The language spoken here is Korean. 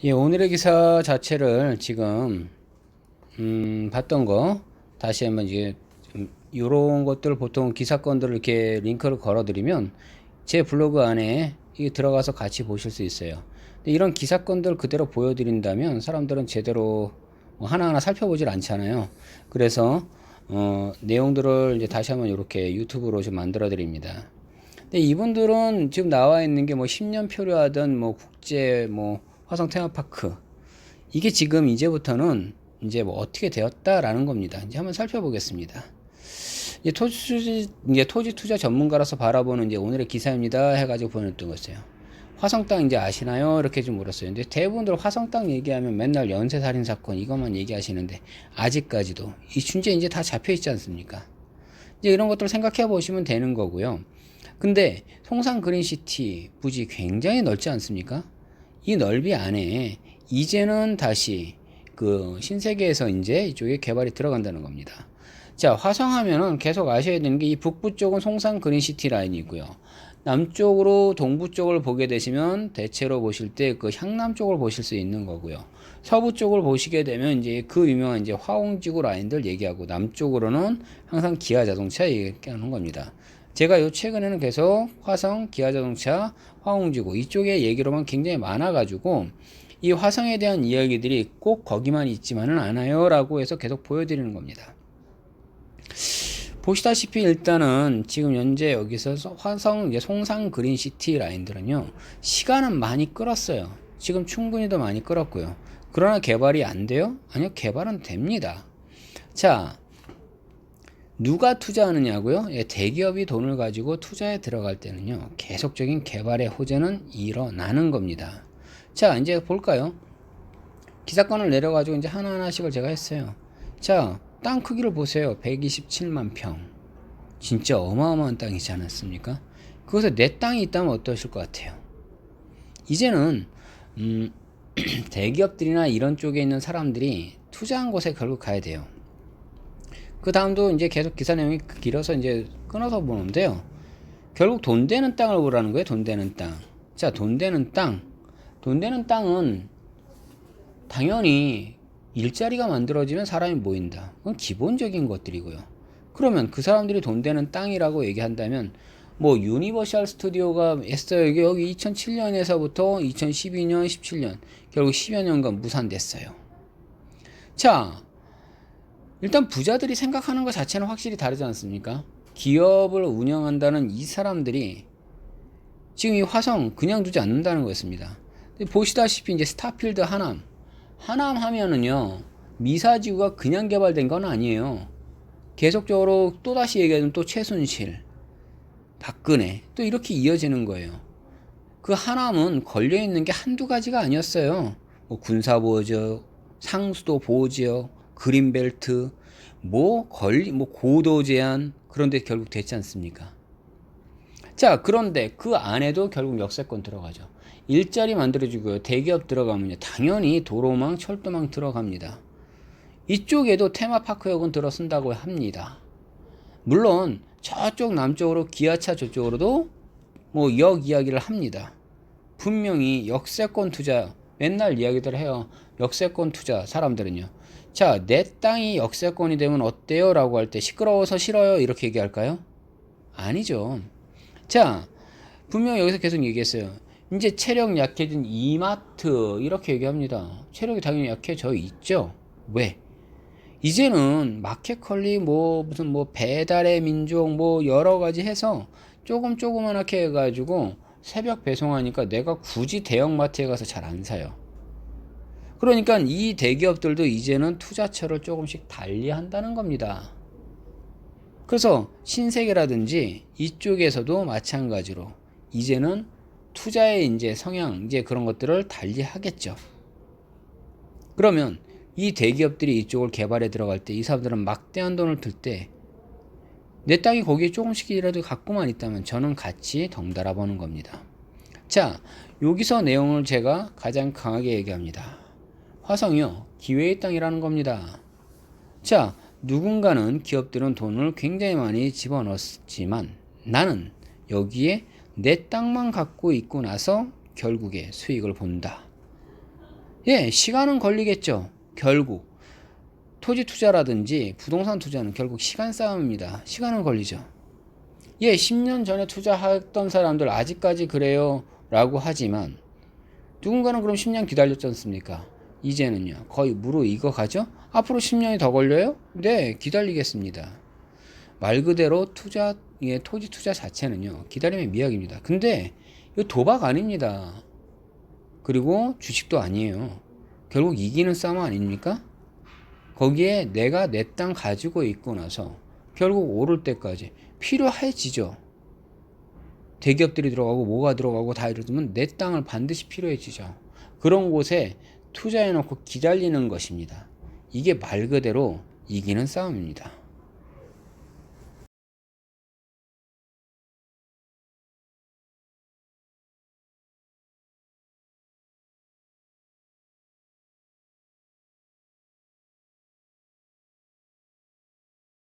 예, 오늘의 기사 자체를 지금 봤던 거 다시 한번 이제 요런 것들 보통 기사건들을 이렇게 링크를 걸어드리면 제 블로그 안에 이 들어가서 같이 보실 수 있어요. 근데 이런 기사건들 그대로 보여드린다면 사람들은 제대로 뭐 하나하나 살펴보질 않잖아요. 그래서 내용들을 이제 다시 한번 이렇게 유튜브로 좀 만들어 드립니다. 근데 이분들은 지금 나와 있는 게 뭐 10년 표류하던 뭐 국제 뭐 화성 테마파크, 이게 지금 이제부터는 이제 뭐 어떻게 되었다라는 겁니다. 이제 한번 살펴보겠습니다. 이제 토지 투자 전문가로서 바라보는 이제 오늘의 기사입니다 해가지고 보냈던 거였어요. 화성 땅 이제 아시나요? 이렇게 좀 물었어요. 근데 대부분들 화성 땅 얘기하면 맨날 연쇄 살인 사건 이것만 얘기하시는데 아직까지도 이 춘제 이제 다 잡혀 있지 않습니까? 이제 이런 것들 생각해 보시면 되는 거고요. 근데 송산 그린시티 부지 굉장히 넓지 않습니까? 이 넓이 안에 이제는 다시 그 신세계에서 이제 이쪽에 개발이 들어간다는 겁니다. 자, 화성하면은 계속 아셔야 되는 게 이 북부 쪽은 송산 그린시티 라인이고요. 남쪽으로 동부 쪽을 보게 되시면 대체로 보실 때 그 향남 쪽을 보실 수 있는 거고요. 서부 쪽을 보시게 되면 이제 그 유명한 이제 화홍지구 라인들 얘기하고 남쪽으로는 항상 기아 자동차 얘기하는 겁니다. 제가 요 최근에는 계속 화성, 기아자동차, 화홍지구 이쪽의 얘기로만 굉장히 많아가지고 이 화성에 대한 이야기들이 꼭 거기만 있지만은 않아요 라고 해서 계속 보여드리는 겁니다. 보시다시피 일단은 지금 현재 여기서 화성 이제 송산 그린시티 라인들은요 시간은 많이 끌었어요. 지금 충분히 더 많이 끌었고요. 그러나 개발이 안 돼요? 아니요, 개발은 됩니다. 자, 누가 투자하느냐고요? 예, 대기업이 돈을 가지고 투자에 들어갈 때는요 계속적인 개발의 호재는 일어나는 겁니다. 자, 이제 볼까요? 기사건을 내려가지고 이제 하나하나씩을 제가 했어요. 자, 땅 크기를 보세요. 127만 평. 진짜 어마어마한 땅이지 않았습니까? 그것에 내 땅이 있다면 어떠실 것 같아요? 이제는 대기업들이나 이런 쪽에 있는 사람들이 투자한 곳에 결국 가야 돼요. 그 다음도 이제 계속 기사 내용이 길어서 이제 끊어서 보는데요. 결국 돈 되는 땅을 보라는 거예요. 돈 되는 땅. 자, 돈 되는 땅. 돈 되는 땅은 당연히 일자리가 만들어지면 사람이 모인다. 그건 기본적인 것들이고요. 그러면 그 사람들이 돈 되는 땅이라고 얘기한다면 뭐 유니버셜 스튜디오가 했어요. 여기 2007년에서부터 2012년, 17년 결국 10여 년간 무산됐어요. 자, 일단 부자들이 생각하는 것 자체는 확실히 다르지 않습니까? 기업을 운영한다는 이 사람들이 지금 이 화성 그냥 두지 않는다는 거였습니다. 보시다시피 이제 스타필드 하남 하면은요 미사지구가 그냥 개발된 건 아니에요. 계속적으로 또다시 얘기하면 또 최순실, 박근혜 또 이렇게 이어지는 거예요. 그 하남은 걸려있는 게 한두 가지가 아니었어요. 뭐 군사보호지역, 상수도 보호지역, 그린벨트, 뭐 고도 제한, 그런데 결국 됐지 않습니까? 자, 그런데 그 안에도 결국 역세권 들어가죠. 일자리 만들어주고요. 대기업 들어가면요. 당연히 도로망, 철도망 들어갑니다. 이쪽에도 테마파크역은 들어선다고 합니다. 물론 저쪽 남쪽으로 기아차 저쪽으로도 뭐 역 이야기를 합니다. 분명히 역세권 투자 맨날 이야기들 해요. 역세권 투자 사람들은요. 자, 내 땅이 역세권이 되면 어때요? 라고 할 때 시끄러워서 싫어요 이렇게 얘기할까요? 아니죠. 자, 분명히 여기서 계속 얘기했어요. 이제 체력 약해진 이마트 이렇게 얘기합니다. 체력이 당연히 약해져 있죠. 왜? 이제는 마켓컬리 뭐 무슨 뭐 배달의 민족 뭐 여러 가지 해서 조그만하게 해가지고 새벽 배송하니까 내가 굳이 대형마트에 가서 잘 안 사요. 그러니까 이 대기업들도 이제는 투자처를 조금씩 달리 한다는 겁니다. 그래서 신세계라든지 이쪽에서도 마찬가지로 이제는 투자의 이제 성향 이제 그런 것들을 달리 하겠죠. 그러면 이 대기업들이 이쪽을 개발에 들어갈 때 이 사람들은 막대한 돈을 들 때 내 땅이 거기에 조금씩이라도 갖고만 있다면 저는 같이 덩달아 보는 겁니다. 자, 여기서 내용을 제가 가장 강하게 얘기합니다. 화성이요, 기회의 땅이라는 겁니다. 자, 누군가는 기업들은 돈을 굉장히 많이 집어넣었지만 나는 여기에 내 땅만 갖고 있고 나서 결국에 수익을 본다. 예, 시간은 걸리겠죠. 결국 토지 투자라든지 부동산 투자는 결국 시간 싸움입니다. 시간은 걸리죠. 예, 10년 전에 투자했던 사람들 아직까지 그래요 라고 하지만 누군가는 그럼 10년 기다렸지 않습니까? 이제는요 거의 무르익어 가죠. 앞으로 10년이 더 걸려요? 네, 기다리겠습니다. 말 그대로 투자, 예, 토지 투자 자체는요 기다림의 미학입니다. 근데 이거 도박 아닙니다. 그리고 주식도 아니에요. 결국 이기는 싸움 아닙니까? 거기에 내가 내 땅 가지고 있고 나서 결국 오를 때까지 필요해지죠. 대기업들이 들어가고 뭐가 들어가고 다 이러면 내 땅을 반드시 필요해지죠. 그런 곳에 투자해놓고 기다리는 것입니다. 이게 말 그대로 이기는 싸움입니다.